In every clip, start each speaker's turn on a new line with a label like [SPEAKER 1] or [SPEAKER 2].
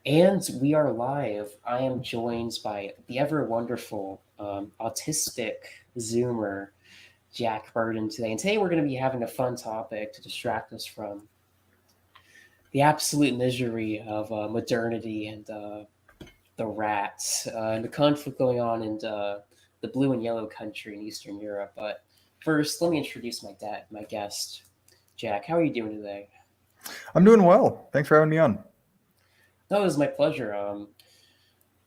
[SPEAKER 1] And we are live. I am joined by the ever wonderful autistic Zoomer, J.Burden today. And today we're going to be having a fun topic to distract us from the absolute misery of modernity and the rats and the conflict going on in the blue and yellow country in Eastern Europe. But first, let me introduce my guest, Jack. How are you doing today?
[SPEAKER 2] I'm doing well. Thanks for having me on.
[SPEAKER 1] That was my pleasure.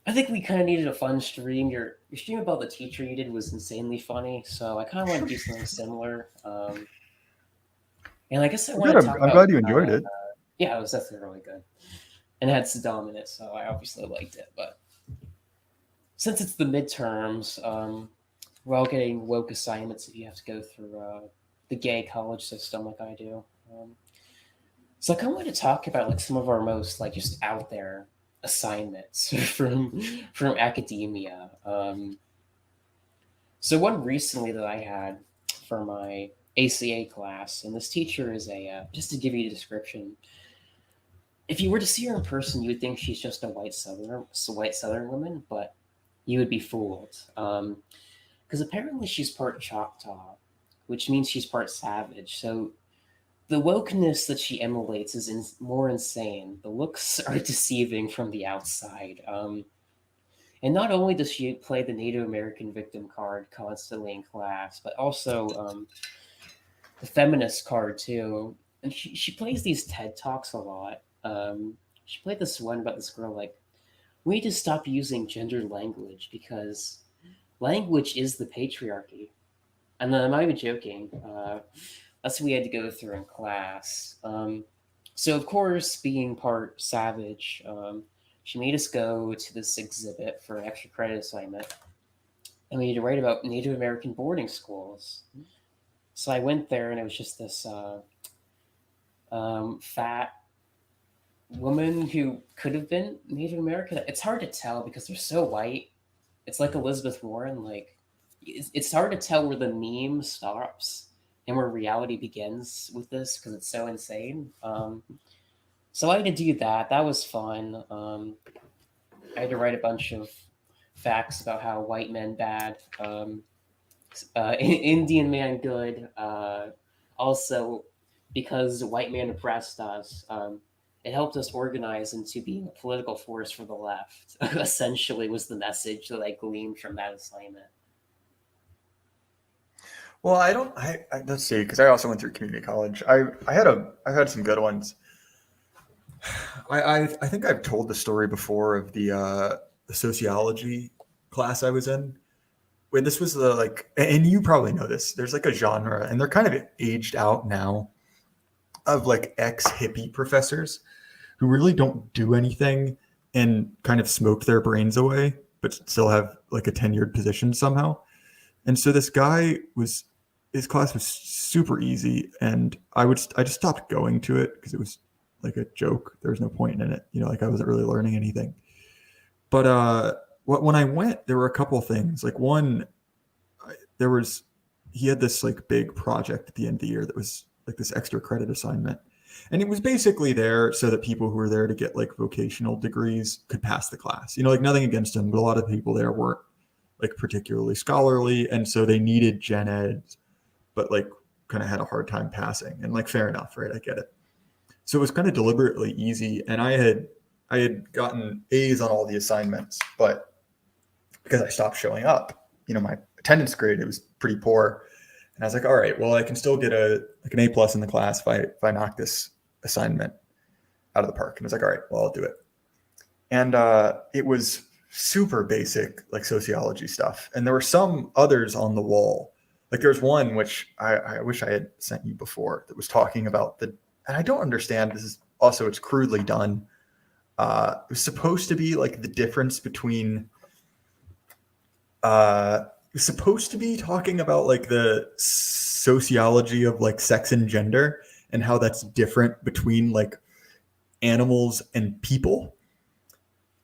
[SPEAKER 1] I think we kind of needed a fun stream. Your stream about the teacher you did was insanely funny, so I kind of want to do something similar. And I guess I
[SPEAKER 2] Well,
[SPEAKER 1] want
[SPEAKER 2] good.
[SPEAKER 1] to
[SPEAKER 2] I'm,
[SPEAKER 1] talk
[SPEAKER 2] I'm
[SPEAKER 1] about
[SPEAKER 2] glad you enjoyed it.
[SPEAKER 1] yeah, it was definitely really good, and it had Saddam in it, so I obviously liked it. But since it's the midterms, we're all getting woke assignments if you have to go through the gay college system like I do. Um, so I kind of want to talk about like some of our most like just out there assignments from academia. So one recently that I had for my ACA class, and this teacher is a just to give you a description. If you were to see her in person, you would think she's just a white Southern woman, but you would be fooled. Because apparently she's part Choctaw, which means she's part savage. So the wokeness that she emulates is more insane. The looks are deceiving from the outside. And not only does she play the Native American victim card constantly in class, but also the feminist card too. And she plays these TED Talks a lot. She played this one about this girl like, we need to stop using gendered language because language is the patriarchy. And then I'm not even joking. That's what we had to go through in class. So of course, being part savage, she made us go to this exhibit for an extra credit assignment, and we had to write about Native American boarding schools. So I went there, and it was just this fat woman who could have been Native American. It's hard to tell because they're so white. It's like Elizabeth Warren. Like it's hard to tell where the meme stops and where reality begins with this because it's so insane. So I had to do that. That was fun. I had to write a bunch of facts about how white men bad, Indian man good. Also, because white man oppressed us, it helped us organize into being a political force for the left. Essentially, was the message that I gleaned from that assignment.
[SPEAKER 2] Well, I don't. Let's see, because I also went through community college. I've had some good ones. I think I've told the story before of the sociology class I was in. When this was the like, and you probably know this. There's like a genre, and they're kind of aged out now, of like ex hippie professors who really don't do anything and kind of smoked their brains away, but still have like a tenured position somehow. And so this guy was, his class was super easy, and I just stopped going to it because it was like a joke. There was no point in it, like I wasn't really learning anything. But when I went, there were a couple of things. Like one, there was he had this like big project at the end of the year that was like this extra credit assignment, and it was basically there so that people who were there to get like vocational degrees could pass the class. Like nothing against them, but a lot of people there weren't like particularly scholarly, and so they needed gen eds, but like kind of had a hard time passing. And like fair enough, right? I get it. So it was kind of deliberately easy, and I had gotten A's on all the assignments, but because I stopped showing up, my attendance grade, it was pretty poor. And I was like, all right, well, I can still get an A plus in the class if I knock this assignment out of the park. And I was like, all right, well, I'll do it. And it was super basic, like sociology stuff. And there were some others on the wall. Like there's one which I wish I had sent you before that was talking about and I don't understand. This is also, it's crudely done. It was supposed to be like the difference between it was supposed to be talking about like the sociology of like sex and gender and how that's different between like animals and people.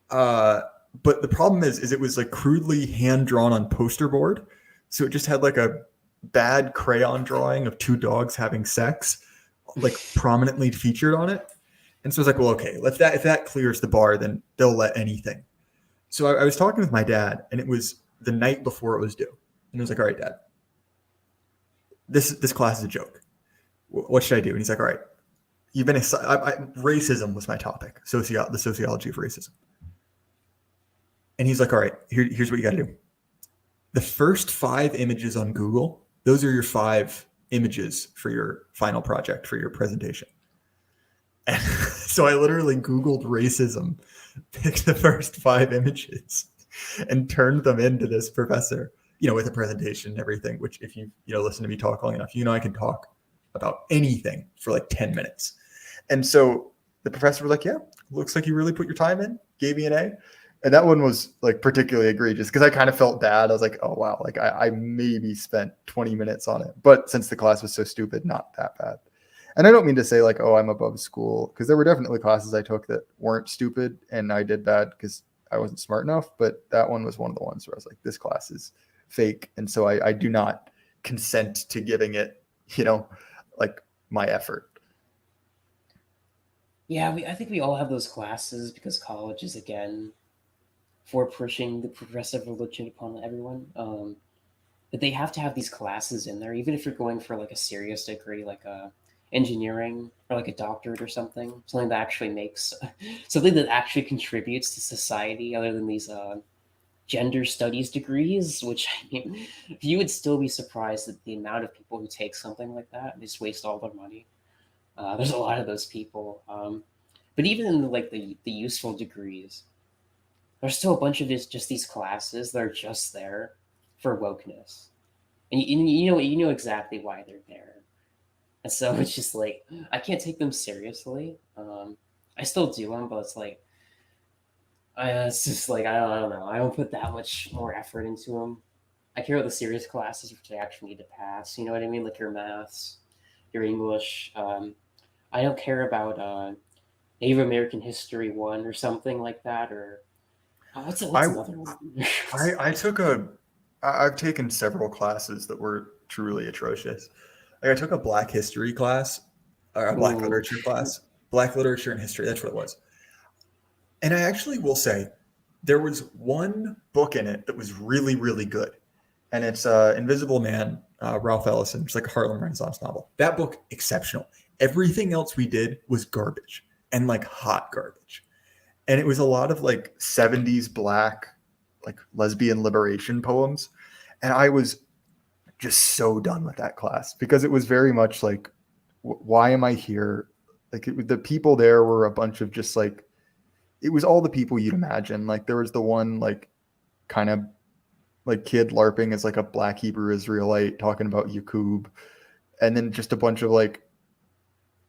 [SPEAKER 2] But the problem is it was like crudely hand drawn on poster board. So it just had like a bad crayon drawing of two dogs having sex, like prominently featured on it. And so I was like, well, okay, if that clears the bar, then they'll let anything. So I was talking with my dad, and it was the night before it was due, and I was like, all right, Dad, this class is a joke. What should I do? And he's like, all right, you've been racism was my topic, the sociology of racism. And he's like, all right, here's what you got to do. The first 5 images on Google, those are your 5 images for your final project, for your presentation. And so I literally Googled racism, picked the first 5 images, and turned them into this professor, with a presentation and everything, which if you, listen to me talk long enough, I can talk about anything for like 10 minutes. And so the professor was like, yeah, looks like you really put your time in, gave me an A. And that one was like particularly egregious because I kind of felt bad. I was like, oh, wow, like I maybe spent 20 minutes on it. But since the class was so stupid, not that bad. And I don't mean to say like, oh, I'm above school, because there were definitely classes I took that weren't stupid and I did bad because I wasn't smart enough. But that one was one of the ones where I was like, this class is fake. And so I do not consent to giving it, like my effort.
[SPEAKER 1] Yeah, I think we all have those classes because college is again for pushing the progressive religion upon everyone. But they have to have these classes in there, even if you're going for like a serious degree, like a engineering or like a doctorate or something that actually makes something that actually contributes to society, other than these gender studies degrees. Which I mean, you would still be surprised at the amount of people who take something like that and just waste all their money. There's a lot of those people. But even in like the useful degrees, there's still a bunch of just these classes that are just there for wokeness, and you know exactly why they're there. And so it's just like I can't take them seriously. I still do them, but it's like it's just like I don't know. I don't put that much more effort into them. I care about the serious classes which I actually need to pass. You know what I mean? Like your maths, your English. I don't care about Native American History 1 or something like that, or what's
[SPEAKER 2] I
[SPEAKER 1] another one?
[SPEAKER 2] I took I've taken several classes that were truly atrocious. Like I took a Black history class, or a Black
[SPEAKER 1] Ooh,
[SPEAKER 2] literature class, Black literature and history. That's what it was. And I actually will say there was one book in it that was really, really good. And it's Invisible Man, Ralph Ellison. It's like a Harlem Renaissance novel. That book, exceptional. Everything else we did was garbage, and like hot garbage. And it was a lot of like 70s Black, like lesbian liberation poems. And I was just so done with that class because it was very much like, why am I here? Like the people there were a bunch of just like, it was all the people you'd imagine. Like there was the one like kind of like kid LARPing as like a Black Hebrew Israelite talking about Yakub, and then just a bunch of like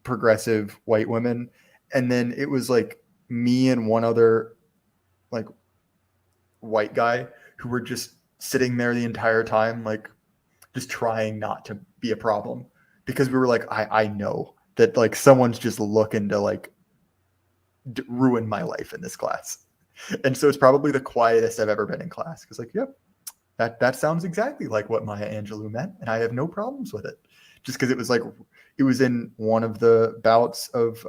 [SPEAKER 2] progressive white women. And then it was like me and one other like white guy who were just sitting there the entire time, like just trying not to be a problem, because we were like, I know that like someone's just looking to like ruin my life in this class. And so it's probably the quietest I've ever been in class, because like, yep, that sounds exactly like what Maya Angelou meant, and I have no problems with it. Just because it was like, it was in one of the bouts of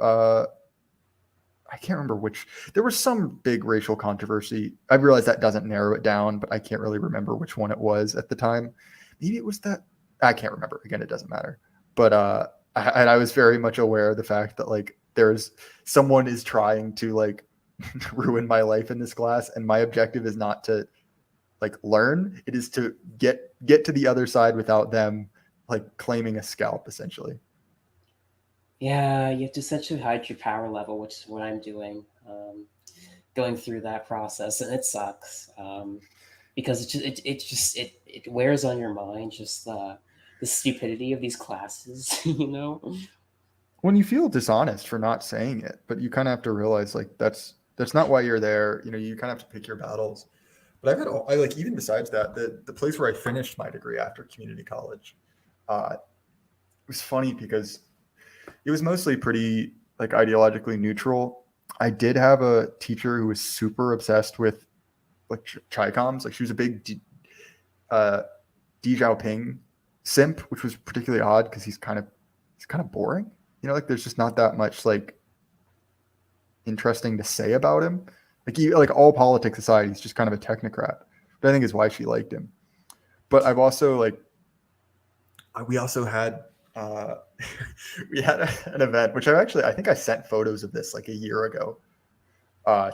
[SPEAKER 2] I can't remember which. There was some big racial controversy. I realize that doesn't narrow it down, but I can't really remember which one it was at the time. Maybe it was that. I can't remember. Again, it doesn't matter. But and I was very much aware of the fact that like there's someone is trying to like ruin my life in this class, and my objective is not to like learn. It is to get to the other side without them like claiming a scalp, essentially.
[SPEAKER 1] yeah, you have to essentially hide your power level, which is what I'm doing. Going through that process, and it sucks because it wears on your mind, just the stupidity of these classes.
[SPEAKER 2] When you feel dishonest for not saying it, but you kind of have to realize like that's not why you're there. You kind of have to pick your battles. But I like, even besides that, the place where I finished my degree after community college, it was funny because it was mostly pretty like ideologically neutral. I did have a teacher who was super obsessed with like Chi-Coms. Like she was a big uh, Deng Xiaoping simp, which was particularly odd because he's kind of boring. Like there's just not that much like interesting to say about him. Like all politics aside, he's just kind of a technocrat. But I think is why she liked him. But I've also like we also had uh, we had an event which I think I sent photos of this like a year ago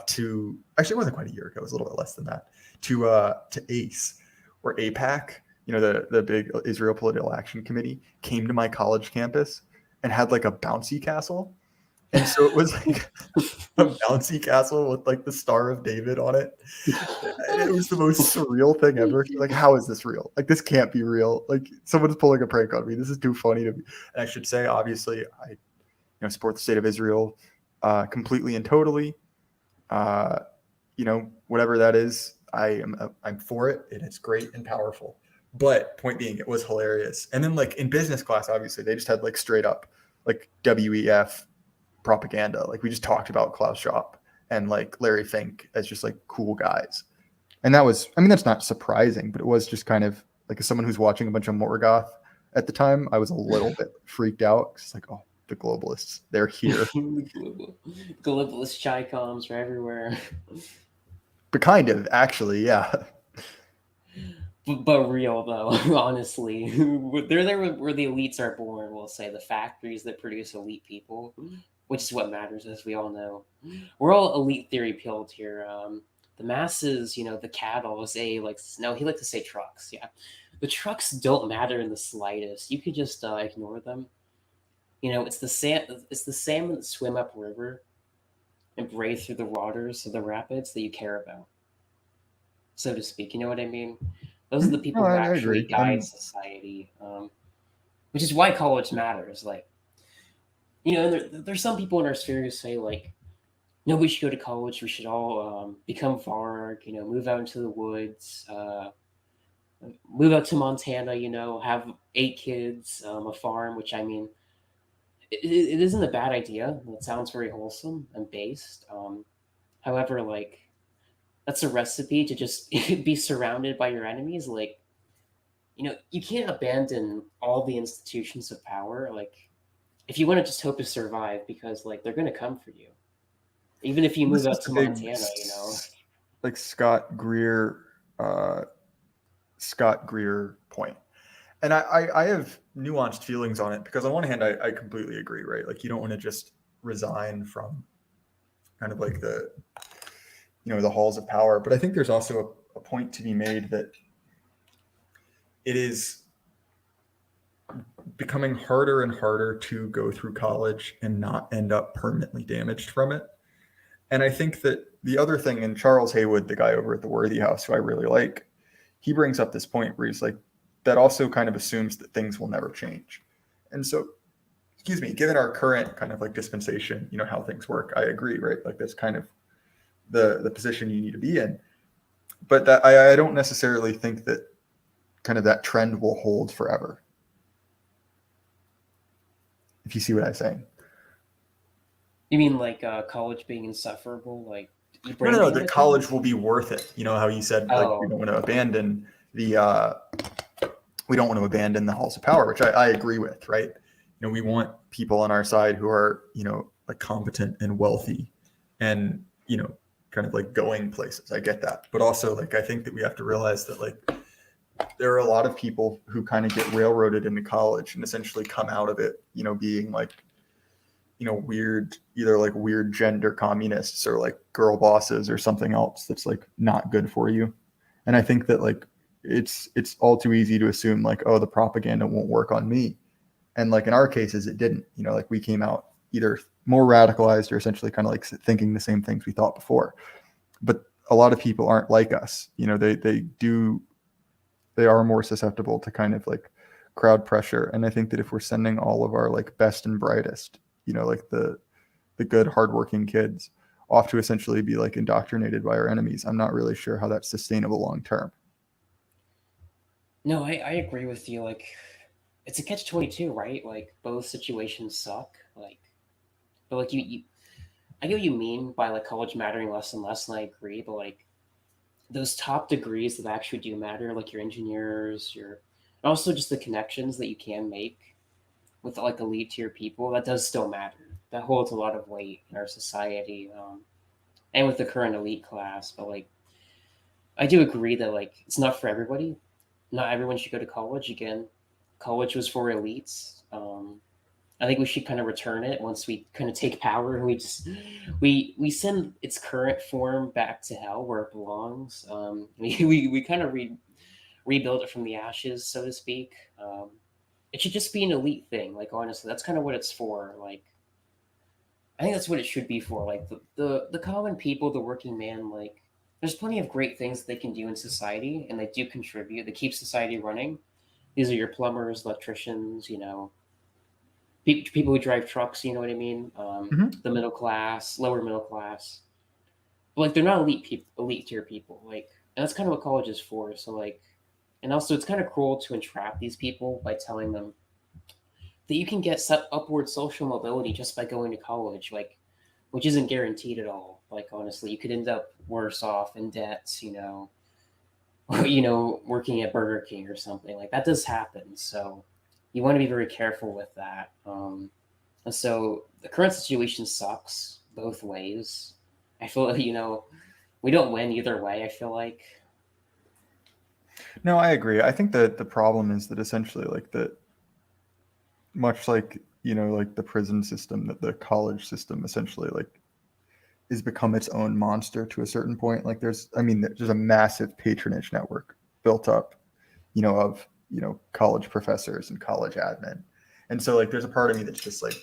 [SPEAKER 2] to actually it wasn't quite a year ago, it was a little bit less than that, to ACE or APAC, the big Israel Political Action Committee came to my college campus and had like a bouncy castle. And so it was like a bouncy castle with like the Star of David on it. And it was the most surreal thing ever. Like, how is this real? Like, this can't be real. Like, someone's pulling a prank on me. This is too funny to me. And I should say, obviously, I support the state of Israel completely and totally. Uh, whatever that is, I'm for it, and it's great and powerful. But point being, it was hilarious. And then like in business class, obviously, they just had like straight up like WEF propaganda. Like we just talked about Klaus Schwab and like Larry Fink as just like cool guys. And that was, I mean, that's not surprising, but it was just kind of like as someone who's watching a bunch of Morgoth at the time, I was a little bit freaked out. It's like, oh, the globalists, they're here.
[SPEAKER 1] Globalist Chi-coms are everywhere.
[SPEAKER 2] But kind of, actually, yeah.
[SPEAKER 1] But real though, honestly, they're there where the elites are born. We'll say the factories that produce elite people, which is what matters, as we all know. We're all elite theory pilled here. The masses, the cattle, say like no, he liked to say trucks. Yeah, the trucks don't matter in the slightest. You could just ignore them. It's the salmon that swim upriver and brave through the waters of the rapids that you care about, so to speak. You know what I mean? Those are the
[SPEAKER 2] No,
[SPEAKER 1] people who
[SPEAKER 2] I
[SPEAKER 1] actually
[SPEAKER 2] agree.
[SPEAKER 1] guide society, which is why college matters. Like, and there's some people in our sphere who say like, no, we should go to college. We should all become Varg. Move out into the woods. Move out to Montana. Have 8 kids, a farm. Which I mean, it isn't a bad idea. It sounds very wholesome and based. However, like that's a recipe to just be surrounded by your enemies. Like, you can't abandon all the institutions of power. Like, if you want to just hope to survive, because like they're going to come for you, even if you
[SPEAKER 2] This
[SPEAKER 1] move
[SPEAKER 2] is
[SPEAKER 1] out
[SPEAKER 2] the
[SPEAKER 1] to
[SPEAKER 2] big,
[SPEAKER 1] Montana.
[SPEAKER 2] like uh, Scott Greer point. And I have nuanced feelings on it because on one hand, I completely agree, right? Like you don't want to just resign from kind of like the halls of power. But I think there's also a point to be made that it is becoming harder and harder to go through college and not end up permanently damaged from it. And I think that the other thing, and Charles Haywood, the guy over at the Worthy House, who I really like, he brings up this point where he's like, that also kind of assumes that things will never change. And so, excuse me, given our current kind of like dispensation, how things work, I agree, right? Like that's kind of the position you need to be in. But that I don't necessarily think that kind of that trend will hold forever. If you see what I'm saying.
[SPEAKER 1] You mean like college being insufferable, like
[SPEAKER 2] No.
[SPEAKER 1] brain
[SPEAKER 2] The
[SPEAKER 1] damaging?
[SPEAKER 2] college will be worth it. You know how you said like we
[SPEAKER 1] Oh,
[SPEAKER 2] don't want to abandon the halls of power, which I agree with, right? We want people on our side who are, like competent and wealthy and, kind of like going places. I get that. But also like I think that we have to realize that like there are a lot of people who kind of get railroaded into college and essentially come out of it, being like, weird, either like weird gender communists or like girl bosses or something else that's like not good for you. And I think that like it's all too easy to assume like, oh, the propaganda won't work on me. And like in our cases, it didn't. Like we came out either more radicalized or essentially kind of like thinking the same things we thought before. But a lot of people aren't like us. They are more susceptible to kind of like crowd pressure. And I think that if we're sending all of our like best and brightest, like the good hardworking kids off to essentially be like indoctrinated by our enemies, I'm not really sure how that's sustainable long term.
[SPEAKER 1] no, I agree with you. Like, it's a catch-22, right? Like, both situations suck. Like, but like I get what you mean by like college mattering less and less, and I agree. But like, those top degrees that actually do matter, like your engineers, and also just the connections that you can make with like elite tier people, that does still matter. that holds a lot of weight in our society, and with the current elite class. But like, I do agree that like it's not for everybody. Not everyone should go to college. Again, college was for elites. I think we should kind of return it once we kind of take power, and we send its current form back to hell where it belongs. We kind of rebuild it from the ashes, so to speak. It should just be an elite thing. Like honestly, that's kind of what it's for. Like I think that's what it should be for. Like the common people, the working man. Like there's plenty of great things that they can do in society, and they do contribute. They keep society running. These are your plumbers, electricians. People who drive trucks. You know what I mean?
[SPEAKER 2] Mhm.
[SPEAKER 1] The middle class, lower middle class. But like they're not elite people, elite tier people. Like, and that's kind of what college is for. So like, and also it's kind of cruel to entrap these people by telling them that you can get upward social mobility just by going to college, like, which isn't guaranteed at all. Like honestly, you could end up worse off in debts. Or, working at Burger King or something like that does happen. So you want to be very careful with that. And so the current situation sucks both ways. I feel like, we don't win either way. I feel like.
[SPEAKER 2] No, I agree. I think that the problem is that essentially, like the much like like the prison system, that the college system essentially like is become its own monster to a certain point. Like there's a massive patronage network built up, of college professors and college admin, and so like there's a part of me that's just like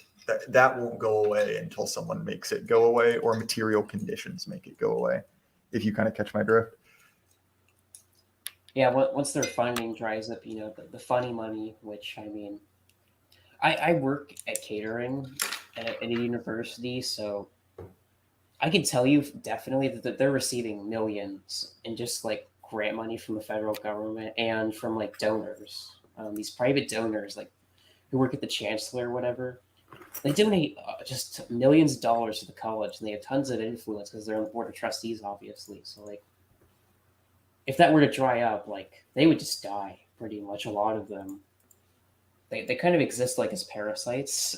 [SPEAKER 2] that won't go away until someone makes it go away or material conditions make it go away. If you kind of catch my drift.
[SPEAKER 1] Yeah, once their funding dries up, the funny money, which I mean, I work at catering at a university, so I can tell you definitely that they're receiving millions in just like grant money from the federal government and from like donors. These private donors, like who work at the chancellor or whatever, they donate just millions of dollars to the college, and they have tons of influence because they're on the board of trustees, obviously. So like, if that were to dry up, like they would just die pretty much. A lot of them, they kind of exist like as parasites,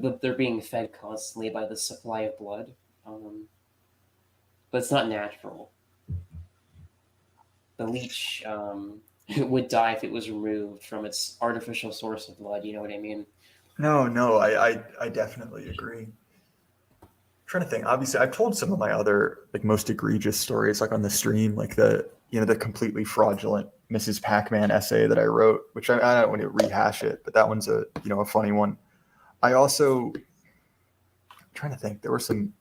[SPEAKER 1] but they're being fed constantly by the supply of blood. Um, but it's not natural. The leech would die if it was removed from its artificial source of blood. You know what I mean?
[SPEAKER 2] No, I definitely agree. Trying to think. Obviously, I've told some of my other like most egregious stories like on the stream, like the completely fraudulent Mrs. Pac-Man essay that I wrote, which I don't want to rehash it, but that one's a funny one. I also I'm trying to think. There were some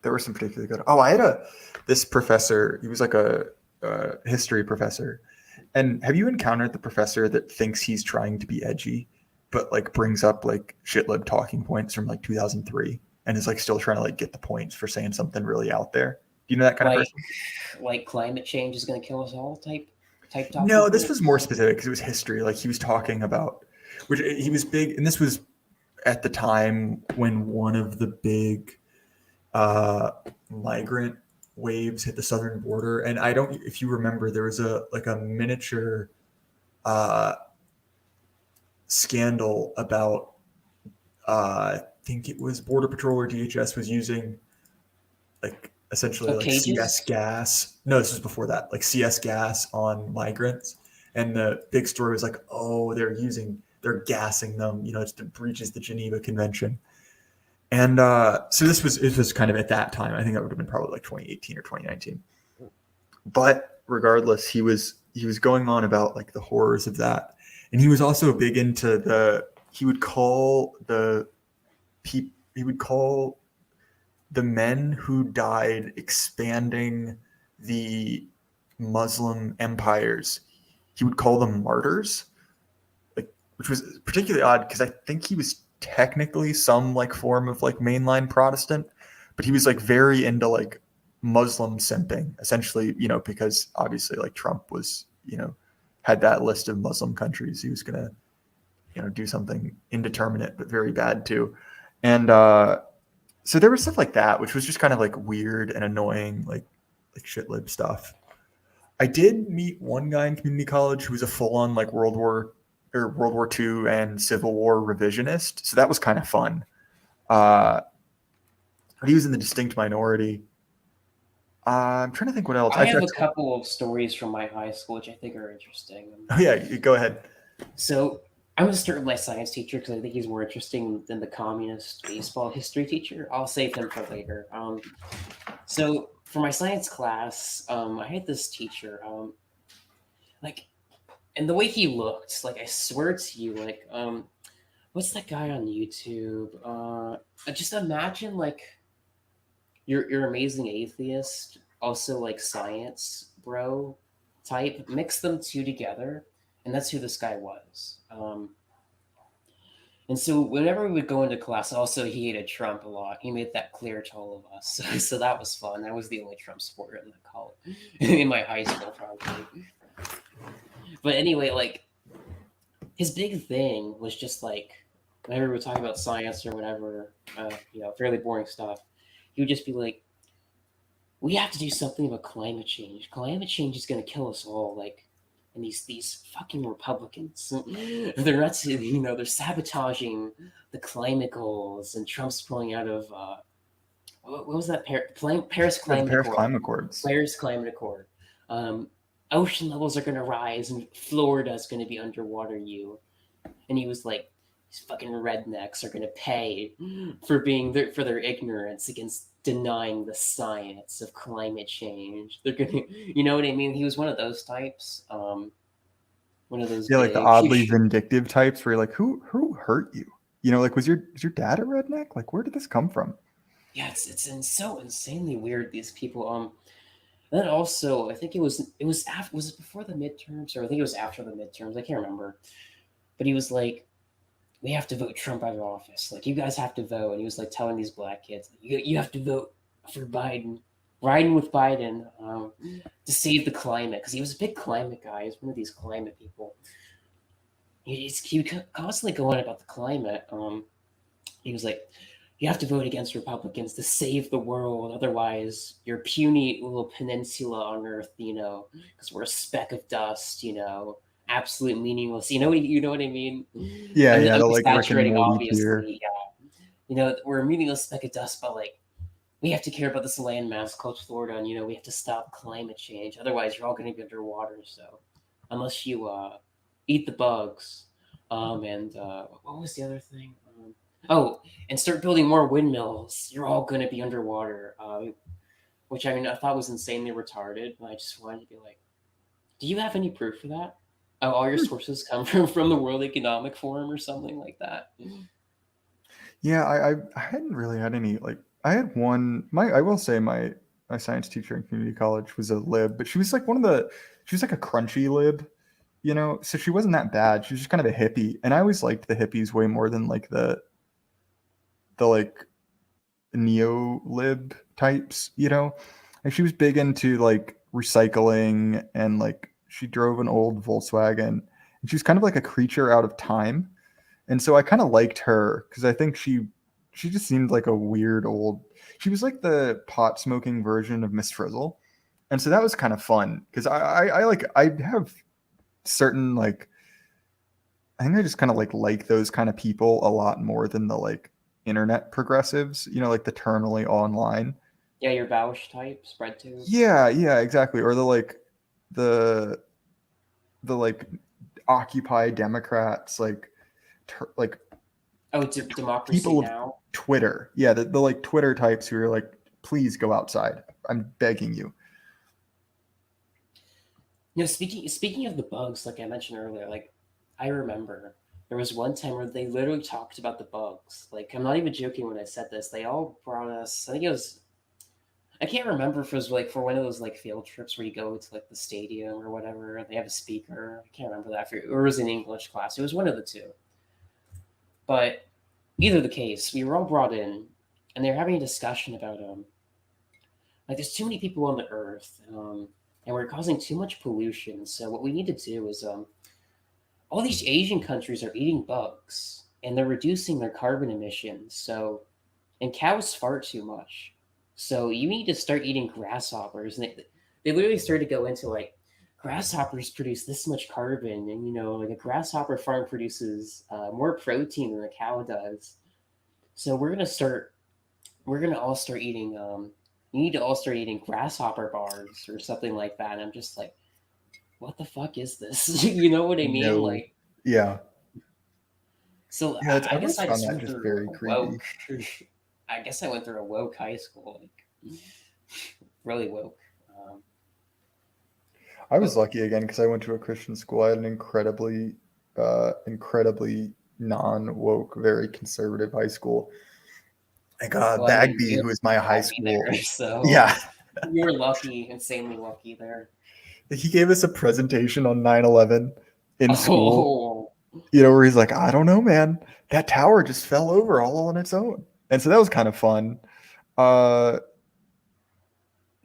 [SPEAKER 2] particularly good. Oh, I had this professor. He was like a history professor. And have you encountered the professor that thinks he's trying to be edgy, but like brings up like shitlib talking points from like 2003 and is like still trying to like get the points for saying something really out there? Do you know that kind of
[SPEAKER 1] Like
[SPEAKER 2] person?
[SPEAKER 1] like climate change is going to kill us all type talking
[SPEAKER 2] No, this
[SPEAKER 1] point.
[SPEAKER 2] was more specific because it was history. Like he was talking about, which he was big, and this was at the time when one of the big uh, migrant waves hit the southern border. And I don't, if you remember, there was a miniature uh, scandal about, I think it was Border Patrol or DHS was using like essentially
[SPEAKER 1] Oh,
[SPEAKER 2] like CS
[SPEAKER 1] cages.
[SPEAKER 2] gas. No, this was before that, like CS gas on migrants. And the big story was like, oh, they're gassing them. It breaches the Geneva Convention. And so it was kind of at that time. I think that would have been probably like 2018 or 2019. But regardless, he was going on about like the horrors of that, and he was also big into he would call the men who died expanding the Muslim empires. He would call them martyrs, like, which was particularly odd because I think he was technically some like form of like mainline Protestant, but he was like very into like Muslim simping, essentially, because obviously like Trump was, had that list of Muslim countries. He was gonna, do something indeterminate but very bad too. And so there was stuff like that, which was just kind of like weird and annoying, like shitlib stuff. I did meet one guy in community college who was a full-on like World War II and Civil War revisionist, so that was kind of fun. Uh, he was in the distinct minority. I'm trying to think what else.
[SPEAKER 1] I
[SPEAKER 2] Actually,
[SPEAKER 1] have a couple of stories from my high school which I think are interesting.
[SPEAKER 2] oh yeah, go ahead.
[SPEAKER 1] So I'm going to start with my science teacher because I think he's more interesting than the communist baseball history teacher. I'll save him for later. So for my science class, I had this teacher, like, and the way he looked, like, I swear to you, like, what's that guy on YouTube? Just imagine like your amazing atheist, also like science bro type. Mix them two together, and that's who this guy was. And so whenever we would go into class, also he hated Trump a lot. He made that clear to all of us. So that was fun. I was the only Trump supporter in the college, in my high school probably. But anyway, like his big thing was just like whenever we were talking about science or whatever, fairly boring stuff, he would just be like, "We have to do something about climate change. Climate change is going to kill us all." Like, and these fucking Republicans, they're not, they're sabotaging the climate goals, and Trump's pulling out of what was that Paris
[SPEAKER 2] Yeah, the
[SPEAKER 1] Climate
[SPEAKER 2] Paris
[SPEAKER 1] Accord.
[SPEAKER 2] Climate Accords.
[SPEAKER 1] Paris Climate Accord. Ocean levels are going to rise, and Florida's going to be underwater. And he was like, these fucking rednecks are going to pay for for their ignorance against denying the science of climate change. They're going to, you know what I mean? He was one of those types. One of those
[SPEAKER 2] Yeah, like the
[SPEAKER 1] big.
[SPEAKER 2] oddly vindictive types where you're like, who hurt you? Like was your dad a redneck? Like where did this come from?
[SPEAKER 1] Yeah, so insanely weird. These people. And then also, I think it was after, was it before the midterms, or I think it was after the midterms. I can't remember. But he was like, we have to vote Trump out of office. Like, you guys have to vote. And he was like telling these black kids, you have to vote for Biden, riding with Biden, to save the climate. Because he was a big climate guy. He's one of these climate people. He would constantly go on about the climate. He was like, you have to vote against Republicans to save the world. Otherwise, your puny little peninsula on Earth, because we're a speck of dust, absolute meaningless. You know what I mean?
[SPEAKER 2] Yeah,
[SPEAKER 1] I'm
[SPEAKER 2] the like Rick and
[SPEAKER 1] exaggerating,
[SPEAKER 2] Morty tier.
[SPEAKER 1] obviously. Yeah, we're a meaningless speck of dust, but like we have to care about this landmass called Florida, and we have to stop climate change. Otherwise, you're all going to be underwater. So, unless you eat the bugs, and what was the other thing? Oh, and start building more windmills. You're all going to be underwater. Which I mean, I thought was insanely retarded. But I just wanted to be like, do you have any proof for that? Oh, all your sources come from the World Economic Forum or something like that.
[SPEAKER 2] Yeah, I hadn't really had any like I had one I will say my science teacher in community college was a lib, but she was like she was like a crunchy lib, so she wasn't that bad. She was just kind of a hippie, and I always liked the hippies way more than like the like neo lib types, and she was big into like recycling, and like she drove an old Volkswagen, and she was kind of like a creature out of time. And so I kind of liked her because I think she just seemed like a weird old. She was like the pot smoking version of Miss Frizzle, and so that was kind of fun because I have certain like I think I just kind of like those kind of people a lot more than the like internet progressives, like the terminally online.
[SPEAKER 1] Yeah, your Bausch type spread tube.
[SPEAKER 2] Yeah, exactly. Or the like Occupy Democrats, like
[SPEAKER 1] Oh, Democracy
[SPEAKER 2] people of
[SPEAKER 1] Now.
[SPEAKER 2] Twitter. Yeah, the like Twitter types who are like, please go outside. I'm begging you.
[SPEAKER 1] Speaking of the bugs, like I mentioned earlier, like I remember there was one time where they literally talked about the bugs. Like I'm not even joking when I said this. They all brought us. I think it was. I can't remember if it was like for one of those like field trips where you go to like the stadium or whatever. They have a speaker. I can't remember that. Or it was an English class. It was one of the two. But either the case, we were all brought in, and they were having a discussion about like there's too many people on the earth, and we're causing too much pollution. So what we need to do is all these Asian countries are eating bugs, and they're reducing their carbon emissions. So and cows fart too much. So you need to start eating grasshoppers. And they literally started to go into like grasshoppers produce this much carbon, and like a grasshopper farm produces more protein than a cow does. So we're gonna all start eating you need to all start eating grasshopper bars or something like that. And I'm just like, what the fuck is this? You know what I mean?
[SPEAKER 2] No.
[SPEAKER 1] Like,
[SPEAKER 2] Yeah.
[SPEAKER 1] so
[SPEAKER 2] Yeah,
[SPEAKER 1] I
[SPEAKER 2] I
[SPEAKER 1] guess
[SPEAKER 2] always
[SPEAKER 1] I
[SPEAKER 2] found
[SPEAKER 1] just
[SPEAKER 2] that
[SPEAKER 1] went
[SPEAKER 2] just
[SPEAKER 1] through
[SPEAKER 2] very
[SPEAKER 1] a
[SPEAKER 2] creepy.
[SPEAKER 1] woke. I guess I went through a woke high school, like really woke. Um,
[SPEAKER 2] I was
[SPEAKER 1] but
[SPEAKER 2] lucky again because I went to a Christian school. I had an incredibly non-woke, very conservative high school. Like
[SPEAKER 1] well, I mean,
[SPEAKER 2] Bagby,
[SPEAKER 1] you
[SPEAKER 2] who is my high
[SPEAKER 1] had me there,
[SPEAKER 2] school.
[SPEAKER 1] so
[SPEAKER 2] Yeah,
[SPEAKER 1] you were lucky, insanely lucky there.
[SPEAKER 2] he gave us a presentation on 9/11 in school.
[SPEAKER 1] Oh,
[SPEAKER 2] Where he's like, I don't know, man, that tower just fell over all on its own, and so that was kind of fun. Uh,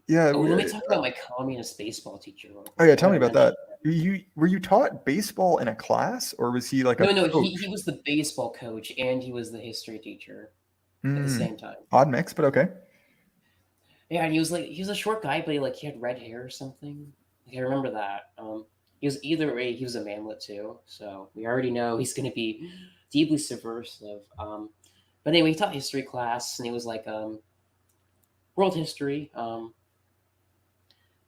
[SPEAKER 2] yeah.
[SPEAKER 1] oh, let me talk about my communist baseball teacher real
[SPEAKER 2] Oh
[SPEAKER 1] quick.
[SPEAKER 2] yeah,
[SPEAKER 1] I
[SPEAKER 2] tell me
[SPEAKER 1] haven't
[SPEAKER 2] about
[SPEAKER 1] mentioned.
[SPEAKER 2] that. You were you taught baseball in a class, or was he like a
[SPEAKER 1] No, no, he
[SPEAKER 2] coach?
[SPEAKER 1] was the baseball coach and he was the history teacher at the
[SPEAKER 2] Mm,
[SPEAKER 1] same time.
[SPEAKER 2] odd mix, but okay.
[SPEAKER 1] Yeah, and he was a short guy, but he had red hair or something. Like, I remember that. He was either way, he was a manlet too, so we already know he's going to be deeply subversive. But anyway, he taught history class, and he was like world history.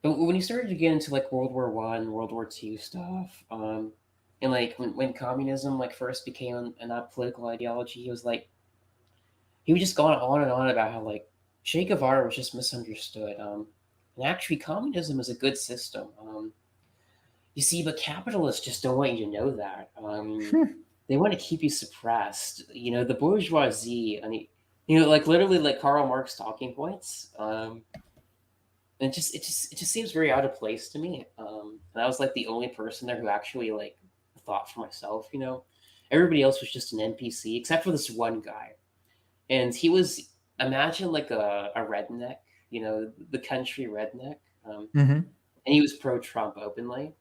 [SPEAKER 1] But when he started to get into like World War I, World War II stuff, and like when communism like first became an not political ideology, he would just go on and on about how like Che Guevara was just misunderstood. And actually, communism is a good system. You see, but capitalists just don't want you to know that. They want to keep you suppressed. You know, the bourgeoisie. I mean, like literally, like Karl Marx talking points. And it just seems very out of place to me. And I was like the only person there who actually like thought for myself. Everybody else was just an NPC except for this one guy, and he was imagine like a redneck, the country redneck,
[SPEAKER 2] Mm-hmm.
[SPEAKER 1] and he was pro Trump openly,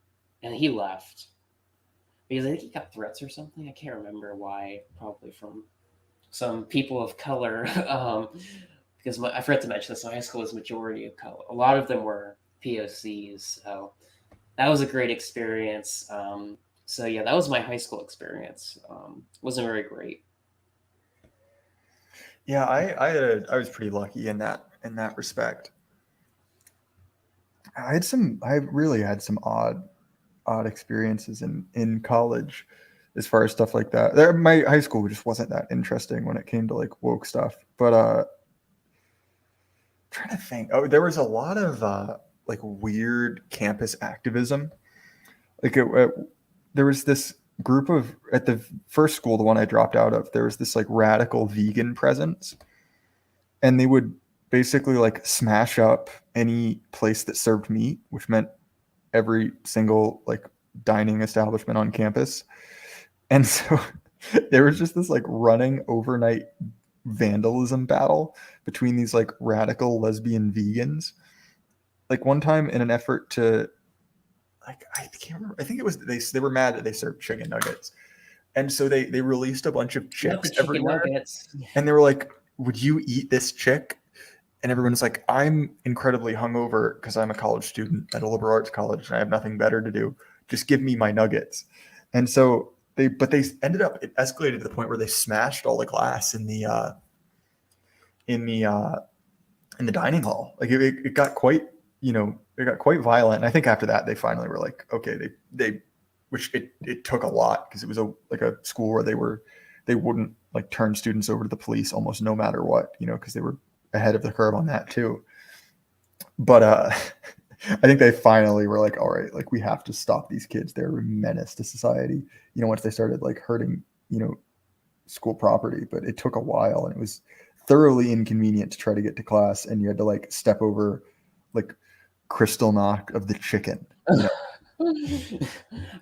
[SPEAKER 1] and he left because I think he got threats or something. I can't remember why. Probably from some people of color, because I forgot to mention this. My high school was majority of color. A lot of them were POCs, so that was a great experience. So yeah, that was my high school experience. Wasn't very great.
[SPEAKER 2] Yeah, I was pretty lucky in that respect. I really had some odd experiences in college as far as stuff like that. My high school just wasn't that interesting when it came to like woke stuff. But trying to think. Oh, there was a lot of like weird campus activism. Like there was this group of at the first school, the one I dropped out of. There was this like radical vegan presence, and they would basically like smash up any place that served meat, which meant every single like dining establishment on campus. And so there was just this like running overnight vandalism battle between these like radical lesbian vegans. Like one time in an effort to like I can't remember. I think it was they were mad that they served chicken nuggets. And so they released a bunch of
[SPEAKER 1] Not the
[SPEAKER 2] chicks
[SPEAKER 1] chicken
[SPEAKER 2] everywhere.
[SPEAKER 1] nuggets.
[SPEAKER 2] And they were like, "Would you eat this chick?" And everyone's like, "I'm incredibly hungover because I'm a college student at a liberal arts college and I have nothing better to do. Just give me my nuggets." And so they ended up, it escalated to the point where they smashed all the glass in the uh, in the dining hall. Like it got quite, it got quite violent. And I think after that, they finally were like, okay, which it took a lot because it was like a school where they wouldn't like turn students over to the police almost no matter what, because they were ahead of the curve on that too. But I think they finally were like, all right, like we have to stop these kids. They're a menace to society. Once they started like hurting, school property, but it took a while and it was thoroughly inconvenient to try to get to class, and you had to like step over like crystal knock of the chicken.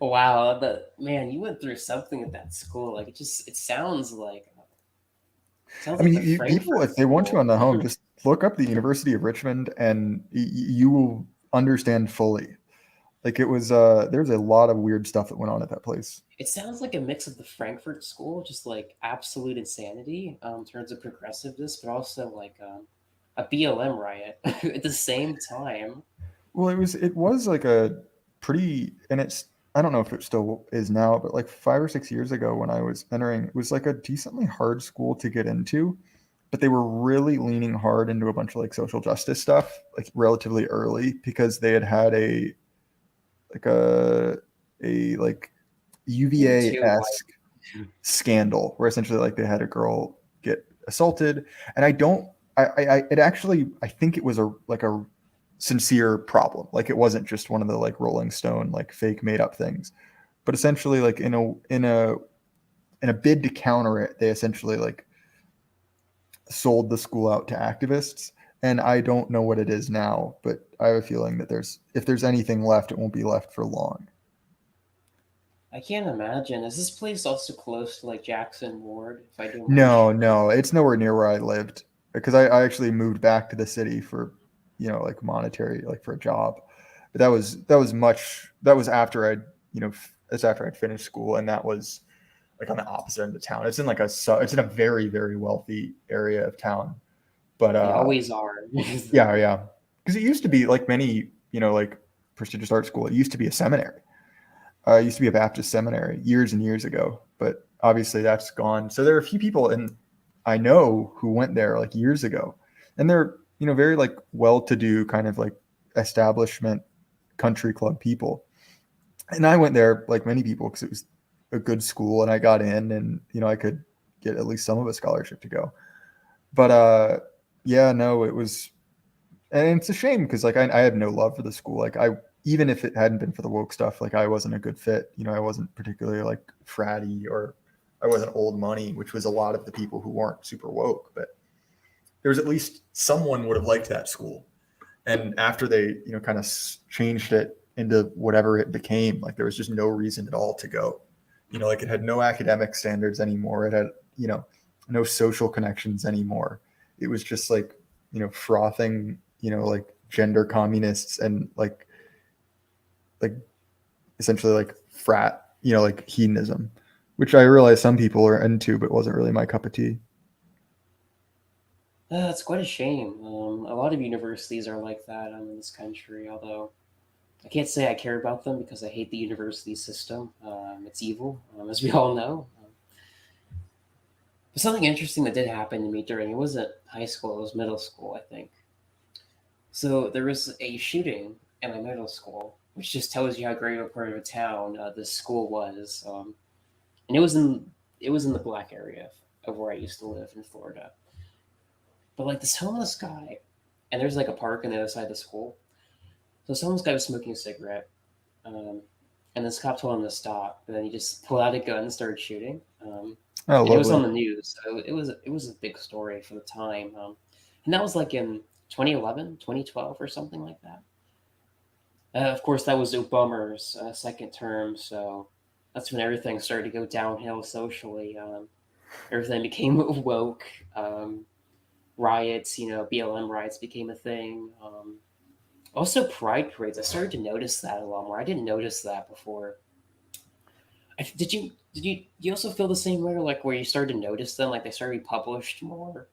[SPEAKER 1] Wow, man, you went through something at that school. Like it sounds
[SPEAKER 2] I
[SPEAKER 1] like
[SPEAKER 2] mean,
[SPEAKER 1] the
[SPEAKER 2] people,
[SPEAKER 1] Frankfurt
[SPEAKER 2] if they want you
[SPEAKER 1] School.
[SPEAKER 2] on the home, just look up the University of Richmond, and you will understand fully. Like it was, there's a lot of weird stuff that went on at that place.
[SPEAKER 1] It sounds like a mix of the Frankfurt School, just like absolute insanity in terms of progressiveness, but also like a BLM riot at the same time.
[SPEAKER 2] Well, it was like a pretty, and it's I don't know if it still is now, but like 5 or 6 years ago when I was entering, it was like a decently hard school to get into, but they were really leaning hard into a bunch of like social justice stuff, like relatively early, because they had had like a like
[SPEAKER 1] Maybe
[SPEAKER 2] UVA
[SPEAKER 1] too white.
[SPEAKER 2] esque scandal where essentially like they had a girl get assaulted, and I don't, it actually, I think it was a like a sincere problem. Like it wasn't just one of the like Rolling Stone like fake made up things, but essentially like in a bid to counter it, they essentially like sold the school out to activists. And I don't know what it is now, but I have a feeling that if there's anything left, it won't be left for long.
[SPEAKER 1] I can't imagine. Is this place also close to like Jackson Ward? If I do
[SPEAKER 2] No,
[SPEAKER 1] much.
[SPEAKER 2] no, it's nowhere near where I lived because I actually moved back to the city for, like monetary, like for a job. But that was after that's after I'd finished school, and that was like on the opposite end of town. It's in like it's in a very, very wealthy area of town. But
[SPEAKER 1] They always are.
[SPEAKER 2] yeah, yeah, because it used to be like many, like prestigious art school. It used to be a seminary. It used to be a Baptist seminary years and years ago, but obviously that's gone. So there are a few people, and I know who went there like years ago, and they're very like well-to-do kind of like establishment country club people. And I went there like many people because it was a good school, and I got in, and I could get at least some of a scholarship to go. But yeah, no, it was, and it's a shame because like I had no love for the school. Like I, even if it hadn't been for the woke stuff, like I wasn't a good fit. I wasn't particularly like fratty, or I wasn't old money, which was a lot of the people who weren't super woke. But there was at least someone would have liked that school. And after they kind of changed it into whatever it became, like there was just no reason at all to go. Like it had no academic standards anymore. It had no social connections anymore. It was just like frothing like gender communists and like essentially like frat like hedonism, which I realize some people are into, but wasn't really my cup of tea.
[SPEAKER 1] It's quite a shame. A lot of universities are like that in this country, although I can't say I care about them because I hate the university system. It's evil, as we all know. But something interesting that did happen to me during, it wasn't high school, it was middle school, I think. So there was a shooting in my middle school, which just tells you how great of a part of a town this school was. And it was in the black area of where I used to live in Florida. But like this homeless guy, and there's like a park on the other side of the school. So this homeless guy was smoking a cigarette, um, and this cop told him to stop, and then he just pulled out a gun and started shooting.
[SPEAKER 2] Oh,
[SPEAKER 1] And it was
[SPEAKER 2] lovely.
[SPEAKER 1] on the news, so it was a big story for the time. And that was like in 2011, 2012, or something like that. Of course, that was Obama's second term, so that's when everything started to go downhill socially. Everything became woke. Riots, BLM riots became a thing. Also, pride parades. I started to notice that a lot more. I didn't notice that before. Did you also feel the same way, like where you started to notice them, like they started to be published more,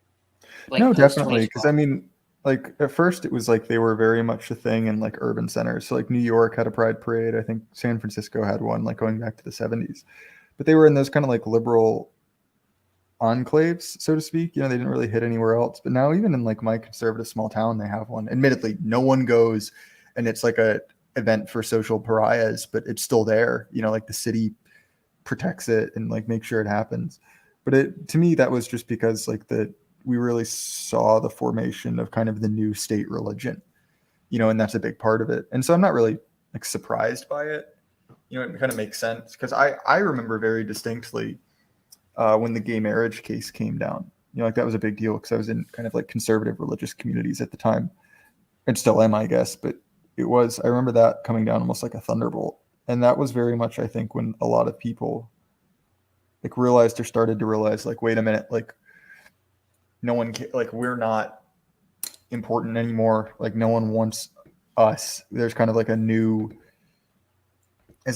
[SPEAKER 1] like
[SPEAKER 2] No,
[SPEAKER 1] post
[SPEAKER 2] definitely. Because
[SPEAKER 1] 2012?
[SPEAKER 2] I mean, like at first it was like they were very much a thing in like urban centers. So like New York had a pride parade. I think San Francisco had one, like going back to the 70s. But they were in those kind of like liberal enclaves, so to speak. They didn't really hit anywhere else. But now even in like my conservative small town, they have one. Admittedly, no one goes, and it's like a event for social pariahs, but it's still there. Like the city protects it and like makes sure it happens. But to me that was just because like we really saw the formation of kind of the new state religion, and that's a big part of it. And so I'm not really like surprised by it. It kind of makes sense because I remember very distinctly when the gay marriage case came down. Like that was a big deal because I was in kind of like conservative religious communities at the time, and still am, I guess. But I remember that coming down almost like a thunderbolt, and that was very much, I think, when a lot of people like realized or started to realize, like, wait a minute, like no one like we're not important anymore. Like no one wants us. There's kind of like it's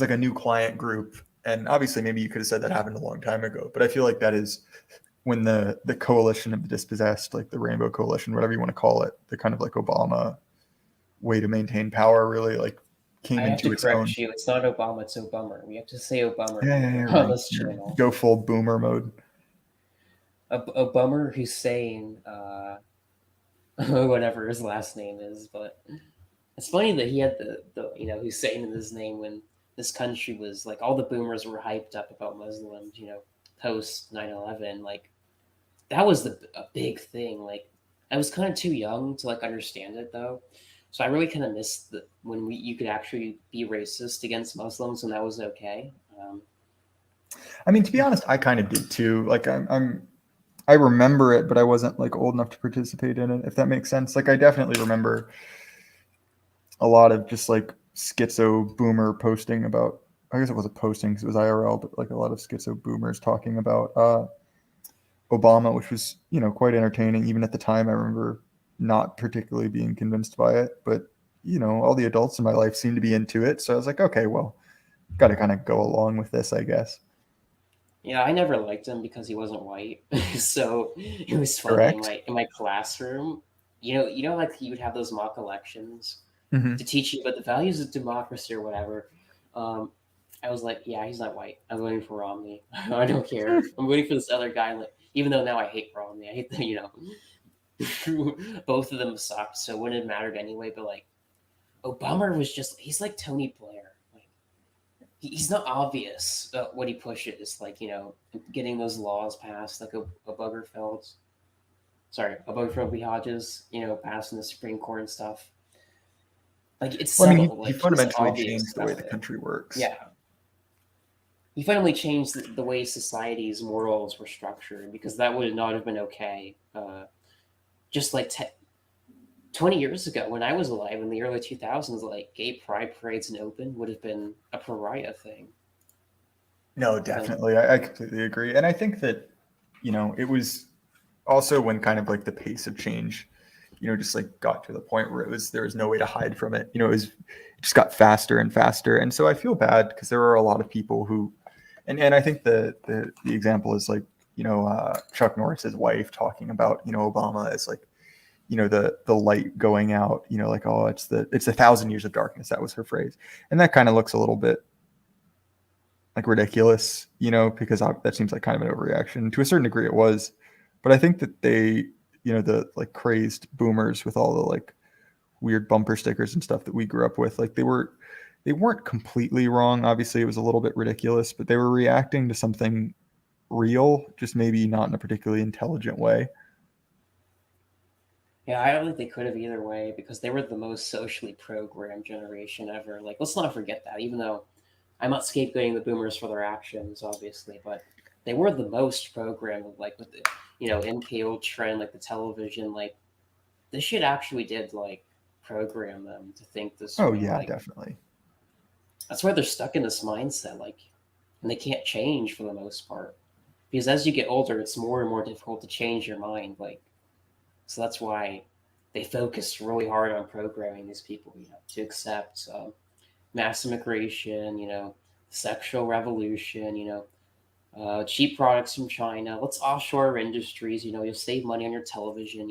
[SPEAKER 2] like a new client group. And obviously maybe you could have said that happened a long time ago, but I feel like that is when the coalition of the dispossessed, like the Rainbow Coalition, whatever you want to call it, the kind of like Obama way to maintain power, really like came
[SPEAKER 1] I have to
[SPEAKER 2] into its own.
[SPEAKER 1] correct you. It's not Obama. It's Obama. We have to say Obama
[SPEAKER 2] Yeah,
[SPEAKER 1] here on
[SPEAKER 2] right.
[SPEAKER 1] this channel.
[SPEAKER 2] Go full boomer mode.
[SPEAKER 1] A bummer Hussein, whatever his last name is, but it's funny that he had the Hussein in his name when this country was like all the boomers were hyped up about Muslims, post 9/11. Like that was a big thing. Like I was kind of too young to like understand it though, so I really kind of missed when you could actually be racist against Muslims and that was okay.
[SPEAKER 2] I mean, to be honest, I kind of did too. Like I remember it, but I wasn't like old enough to participate in it, if that makes sense. Like I definitely remember a lot of just like schizo boomer posting about, I guess it wasn't posting because it was IRL, but like a lot of schizo boomers talking about Obama, which was, quite entertaining. Even at the time, I remember not particularly being convinced by it, but all the adults in my life seemed to be into it. So I was like, okay, well, got to kind of go along with this, I guess.
[SPEAKER 1] Yeah, I never liked him because he wasn't white. So it was funny
[SPEAKER 2] Correct.
[SPEAKER 1] in my classroom. Like you would have those mock elections
[SPEAKER 2] Mm-hmm.
[SPEAKER 1] to teach you about the values of democracy or whatever. Um, I was like, yeah, he's not white. I'm voting for Romney. I don't care. I'm voting for this other guy. Like, even though now I hate Romney, I hate both of them sucked. So it wouldn't have mattered anyway. But like, Obama was he's like Tony Blair. Like, he's not obvious what he pushes. Like, getting those laws passed, like a Buggerfeld. Sorry, a Buggerfeld v. Hodges, passing the Supreme Court and stuff. Like it's
[SPEAKER 2] Well, I mean,
[SPEAKER 1] subtle.
[SPEAKER 2] he
[SPEAKER 1] Like he's
[SPEAKER 2] fundamentally
[SPEAKER 1] obvious
[SPEAKER 2] changed the way
[SPEAKER 1] about
[SPEAKER 2] the
[SPEAKER 1] it.
[SPEAKER 2] country works.
[SPEAKER 1] Yeah, he finally changed the way society's morals were structured because that would not have been okay. Just like 20 years ago, when I was alive in the early 2000s, like gay pride parades and open would have been a pariah thing.
[SPEAKER 2] No,
[SPEAKER 1] But
[SPEAKER 2] definitely. I completely agree. And I think that, it was also when kind of like the pace of change, just like got to the point where there was no way to hide from it. It just got faster and faster. And so I feel bad because there are a lot of people who, and I think the example is like, Chuck Norris's wife talking about, Obama as like, the light going out, like, oh, it's 1,000 years of darkness. That was her phrase. And that kind of looks a little bit like ridiculous, because that seems like kind of an overreaction. To a certain degree, it was, but I think that they, the like crazed boomers with all the like weird bumper stickers and stuff that we grew up with, like they weren't completely wrong. Obviously, it was a little bit ridiculous, but they were reacting to something real, just maybe not in a particularly intelligent way.
[SPEAKER 1] yeah, I don't think they could have either way because they were the most socially programmed generation ever. Like, let's not forget that, even though I'm not scapegoating the boomers for their actions, obviously, but they were the most programmed, like with the, NPO trend, like the television, like this shit actually did like program them to think this
[SPEAKER 2] Oh
[SPEAKER 1] way.
[SPEAKER 2] yeah,
[SPEAKER 1] Like
[SPEAKER 2] definitely.
[SPEAKER 1] that's why they're stuck in this mindset, like, and they can't change for the most part because as you get older, it's more and more difficult to change your mind. Like, so that's why they focus really hard on programming these people, to accept mass immigration, sexual revolution, cheap products from China. Let's offshore our industries. You'll save money on your television.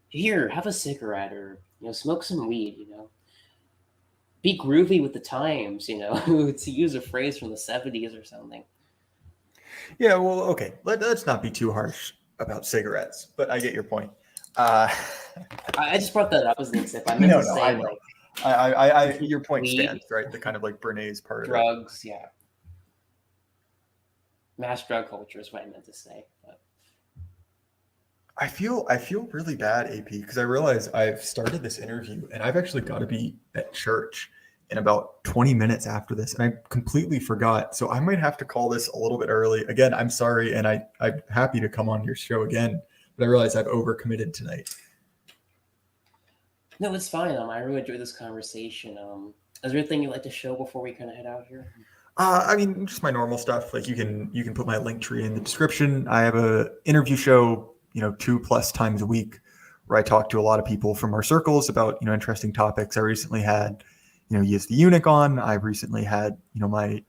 [SPEAKER 1] Here, have a cigarette or smoke some weed. Be groovy with the times. To use a phrase from the '70s or something.
[SPEAKER 2] Yeah, well, okay. Let's not be too harsh about cigarettes, but I get your point. Uh,
[SPEAKER 1] I just brought that up as an example. I meant
[SPEAKER 2] no,
[SPEAKER 1] to
[SPEAKER 2] no, I
[SPEAKER 1] say
[SPEAKER 2] know.
[SPEAKER 1] like
[SPEAKER 2] Your point
[SPEAKER 1] weed,
[SPEAKER 2] stands, right? The kind of like Bernays part of it.
[SPEAKER 1] drugs. Yeah, mass drug culture is what I meant to say. But
[SPEAKER 2] I feel really bad, AP, because I realize I've started this interview and I've actually got to be at church in about 20 minutes after this, and I completely forgot. So I might have to call this a little bit early. Again, I'm sorry, and I'm happy to come on your show again, but I realize I've overcommitted tonight.
[SPEAKER 1] no, it's fine. I really enjoyed this conversation. Is there anything you'd like to show before we kind of head out here?
[SPEAKER 2] I mean, just my normal stuff. Like you can put my link tree in the description. I have a interview show, 2+ times a week, where I talk to a lot of people from our circles about interesting topics. I recently had, Yiz the Eunuch on. I've recently had my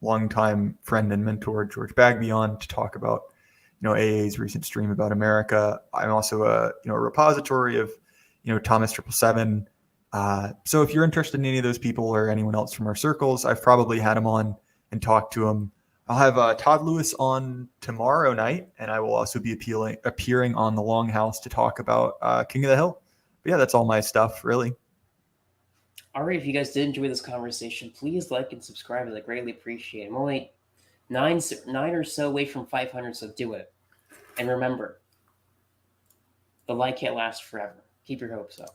[SPEAKER 2] longtime friend and mentor George Bagby on to talk about AA's recent stream about America. I'm also a repository of Thomas 777 So if you're interested in any of those people or anyone else from our circles, I've probably had them on and talked to them. I'll have Todd Lewis on tomorrow night, and I will also be appearing on the Longhouse to talk about King of the Hill. But yeah, that's all my stuff, really.
[SPEAKER 1] All right, if you guys did enjoy this conversation, please like and subscribe. I greatly appreciate it. I'm only nine or so away from 500, so do it. And remember, the light can't last forever. Keep your hopes up.